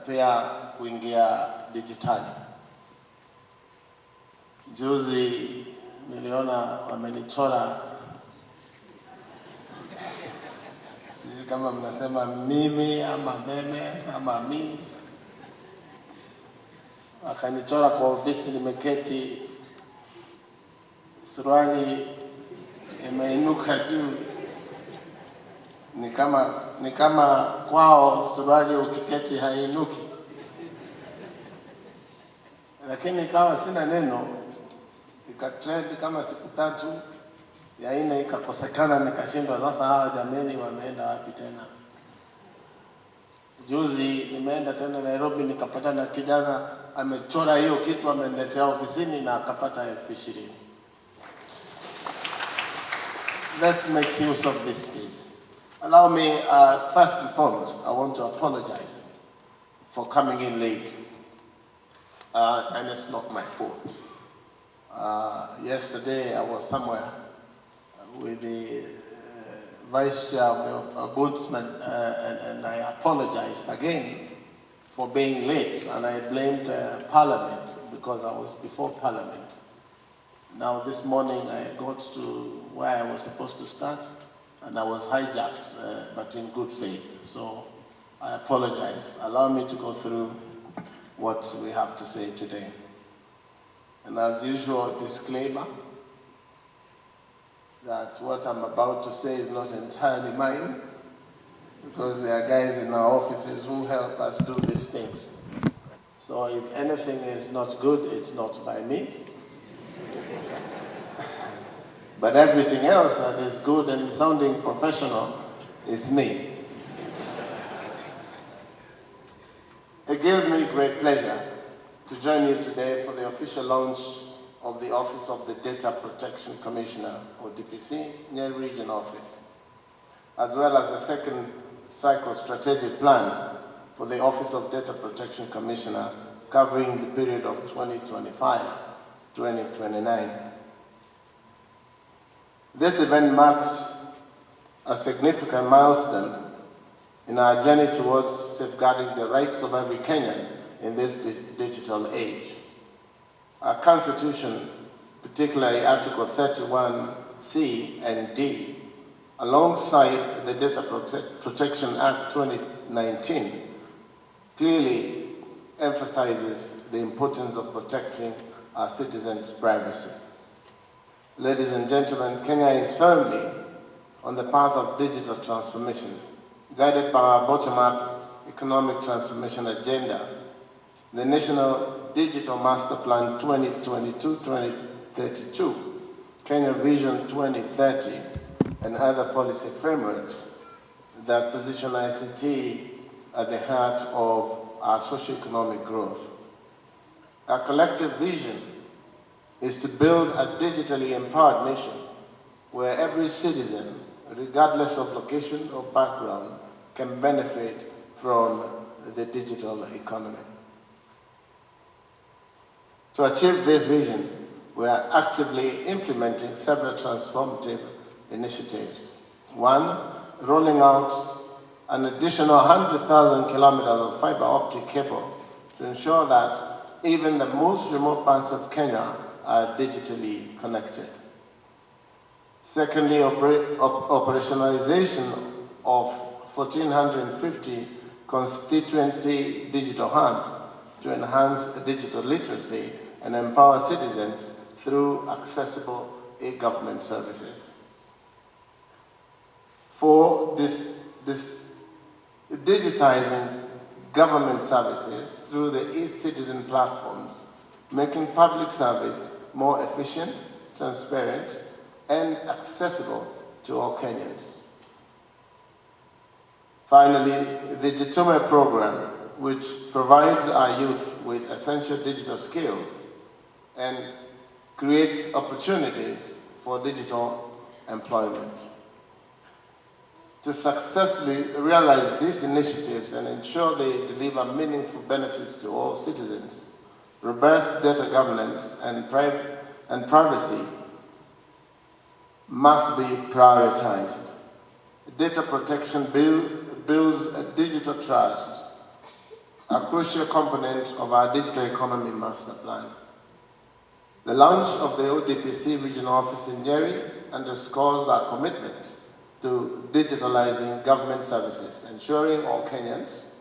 pia kuingia dijitali. Juzi niliona wamenichora, sijui kama mnasema mimi ama meme ama memes. Wakanichora kwa ofisi nimeketi, suruali imeinuka juu. Ni kama kwao suruali ukiketi hainuki. Lakini ikawa sina neno, ikatrend kama siku 3, ya 4 ikakosekana, nikashindwa sasa hawa jameni wameenda wapi tena. Juzi nimeenda tena Nairobi, nikapata na kijana amechora hiyo kitu, ameniletea ofisini na akapata 20,000. Let's make use of this space. Allow me, first and foremost, I want to apologize for coming in late. And it's not my fault. Yesterday I was somewhere with the Vice Chair of the Ombudsman, and I apologized again for being late, and I blamed Parliament because I was before Parliament. Now this morning I got to where I was supposed to start, and I was hijacked, but in good faith. So I apologize. Allow me to go through what we have to say today. And as usual, disclaimer that what I'm about to say is not entirely mine, because there are guys in our offices who help us do these things. So if anything is not good, it's not by me. But everything else that is good and sounding professional is me. It gives me great pleasure to join you today for the official launch of the Office of the Data Protection Commissioner, ODPC, Nyeri Region Office, as well as the second psycho-strategic plan for the Office of Data Protection Commissioner covering the period of 2025-2029. This event marks a significant milestone in our journey towards safeguarding the rights of every Kenyan in this digital age. Our Constitution, particularly Article 31C and D, alongside the Data Protection Act 2019, clearly emphasizes the importance of protecting our citizens' privacy. Ladies and gentlemen, Kenya is firmly on the path of digital transformation, guided by our bottom-up economic transformation agenda, the National Digital Master Plan 2022-2032, Kenya Vision 2030, and other policy frameworks that position ICT at the heart of our socio-economic growth. Our collective vision is to build a digitally empowered nation where every citizen, regardless of location or background, can benefit from the digital economy. To achieve this vision, we are actively implementing several transformative initiatives. One, rolling out an additional 100,000 kilometers of fiber optic cable to ensure that even the most remote parts of Kenya are digitally connected. Secondly, operationalization of 1,450 constituency digital hubs to enhance digital literacy and empower citizens through accessible e-government services. 4, digitizing government services through the e-citizen platforms, making public service more efficient, transparent, and accessible to all Kenyans. Finally, the Jitume program, which provides our youth with essential digital skills and creates opportunities for digital employment. To successfully realize these initiatives and ensure they deliver meaningful benefits to all citizens, robust data governance and privacy must be prioritized. Data protection builds a digital trust a crucial component of our digital economy master plan. The launch of the ODPC regional office in Nyeri underscores our commitment to digitalizing government services, ensuring all Kenyans,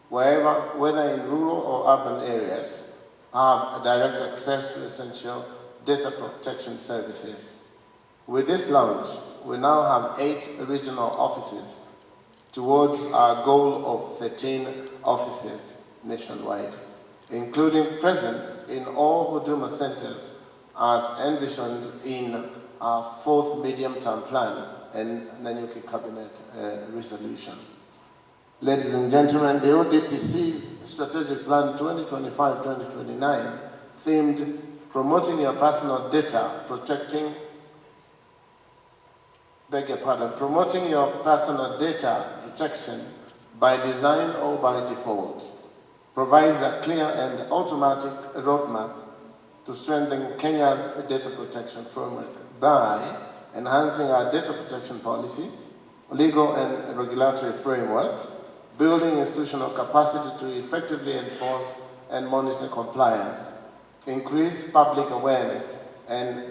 whether in rural or urban areas, have direct access to essential data protection services. With this launch, we now have 8 regional offices towards our goal of 13 offices nationwide, including presence in all Huduma centers as envisioned in our 4th medium-term plan and Nanyuki Cabinet resolution. Ladies and gentlemen, the ODPC's Strategic Plan 2025-2029 themed Promoting Your Personal Data, Promoting Your Personal Data Protection by Design or by Default provides a clear and automatic roadmap to strengthen Kenya's data protection framework by enhancing our data protection policy, legal and regulatory frameworks, building institutional capacity to effectively enforce and monitor compliance, increase public awareness and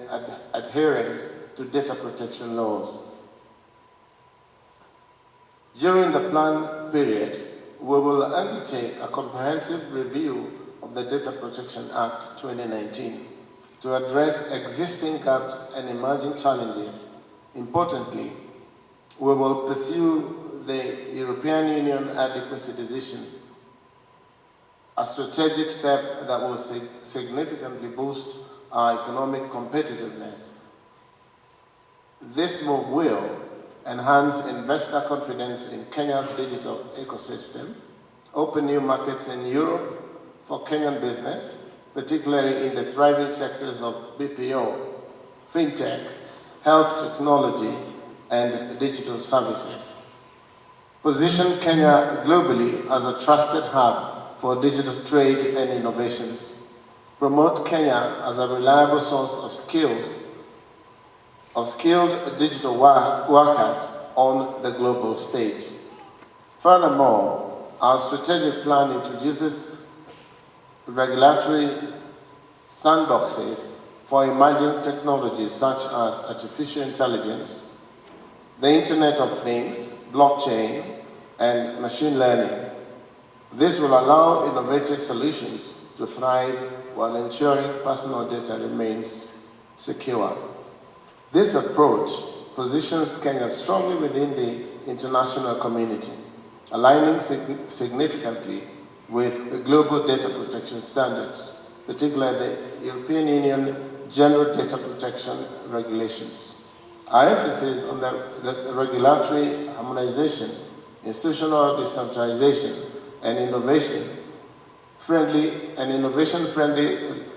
adherence to data protection laws. During the plan period, we will undertake a comprehensive review of the Data Protection Act 2019 to address existing gaps and emerging challenges. Importantly, we will pursue the European Union adequacy decision, a strategic step that will significantly boost our economic competitiveness. This move will enhance investor confidence in Kenya's digital ecosystem, open new markets in Europe for Kenyan business, particularly in the thriving sectors of BPO, fintech, health technology, and digital services. Position Kenya globally as a trusted hub for digital trade and innovations. Promote Kenya as a reliable source of skilled digital workers on the global stage. Furthermore, our strategic plan introduces regulatory sandboxes for emerging technologies such as artificial intelligence, the Internet of Things, blockchain, and machine learning. This will allow innovative solutions to thrive while ensuring personal data remains secure. This approach positions Kenya strongly within the international community, aligning significantly with global data protection standards, particularly the European Union General Data Protection Regulations. Our emphasis on the regulatory harmonization, institutional decentralization, and innovation-friendly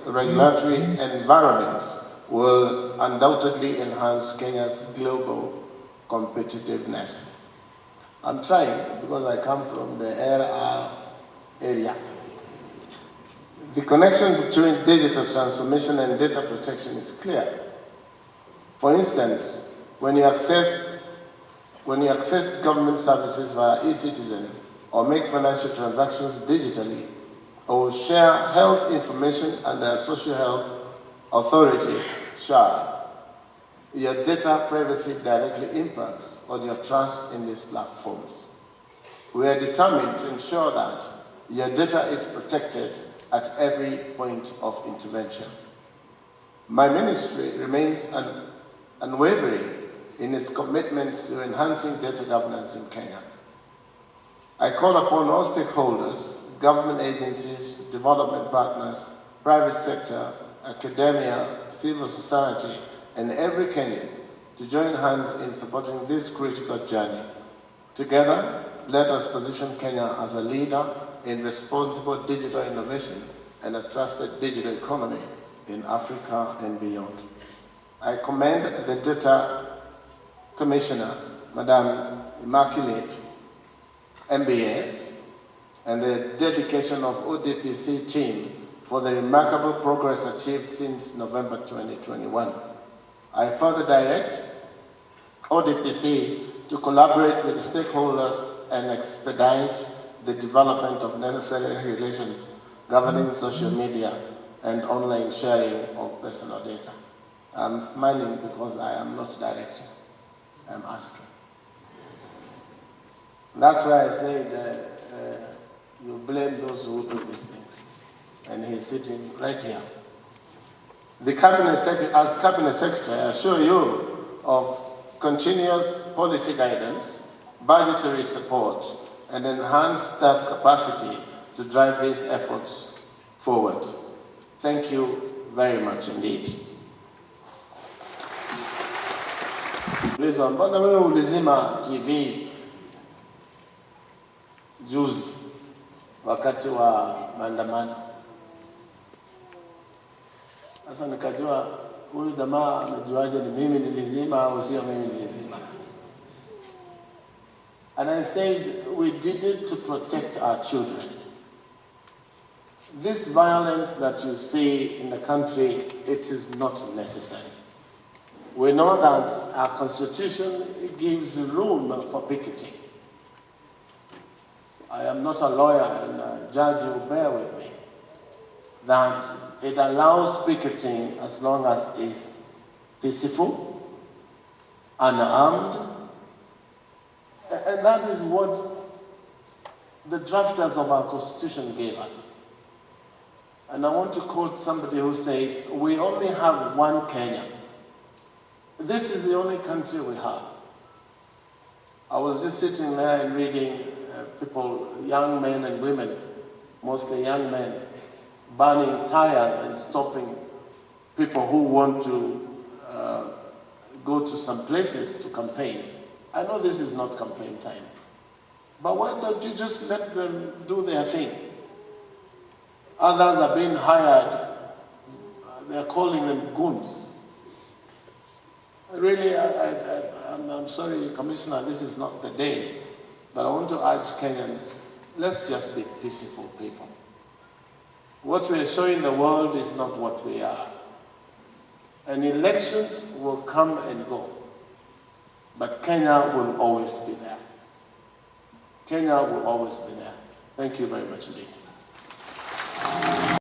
regulatory environments will undoubtedly enhance Kenya's global competitiveness. I'm trying because I come from the area. The connection between digital transformation and data protection is clear. For instance, when you access government services via e-citizen or make financial transactions digitally, or share health information under Social Health Authority, SHA, your data privacy directly impacts on your trust in these platforms. We are determined to ensure that your data is protected at every point of intervention. My ministry remains unwavering in its commitment to enhancing data governance in Kenya. I call upon all stakeholders, government agencies, development partners, private sector, academia, civil society, and every Kenyan to join hands in supporting this critical journey. Together, let us position Kenya as a leader in responsible digital innovation and a trusted digital economy in Africa and beyond. I commend the Data Commissioner, Madam Immaculate MBS, and the dedication of ODPC team for the remarkable progress achieved since November 2021. I further direct ODPC to collaborate with stakeholders and expedite the development of necessary regulations governing social media and online sharing of personal data. I'm smiling because I am not directing, I'm asking. That's why I said you blame those who do these things. And he's sitting right here. The Cabinet Secretary, as Cabinet Secretary, I assure you of continuous policy guidance, budgetary support, and enhanced staff capacity to drive these efforts forward. Thank you very much indeed. Mbona wewe ulizima TV juzi wakati wa maandamano? Sasa nikajua huyu jamaa anajuaje ni mimi nilizima au sio mimi nilizima. And I said we did it to protect our children. This violence that you see in the country, it is not necessary. We know that our constitution gives room for picketing. I am not a lawyer, and a judge will bear with me, that it allows picketing as long as it's peaceful, unarmed, and that is what the drafters of our constitution gave us. And I want to quote somebody who said, we only have one Kenya. This is the only country we have. I was just sitting there and reading people, young men and women, mostly young men, burning tires and stopping people who want to go to some places to campaign. I know this is not campaign time, but why don't you just let them do their thing? Others are being hired. They're calling them goons. Really, I'm sorry, Commissioner, this is not the day, but I want to urge Kenyans, let's just be peaceful people. What we are showing the world is not what we are. And elections will come and go, but Kenya will always be there. Kenya will always be there. Thank you very much indeed.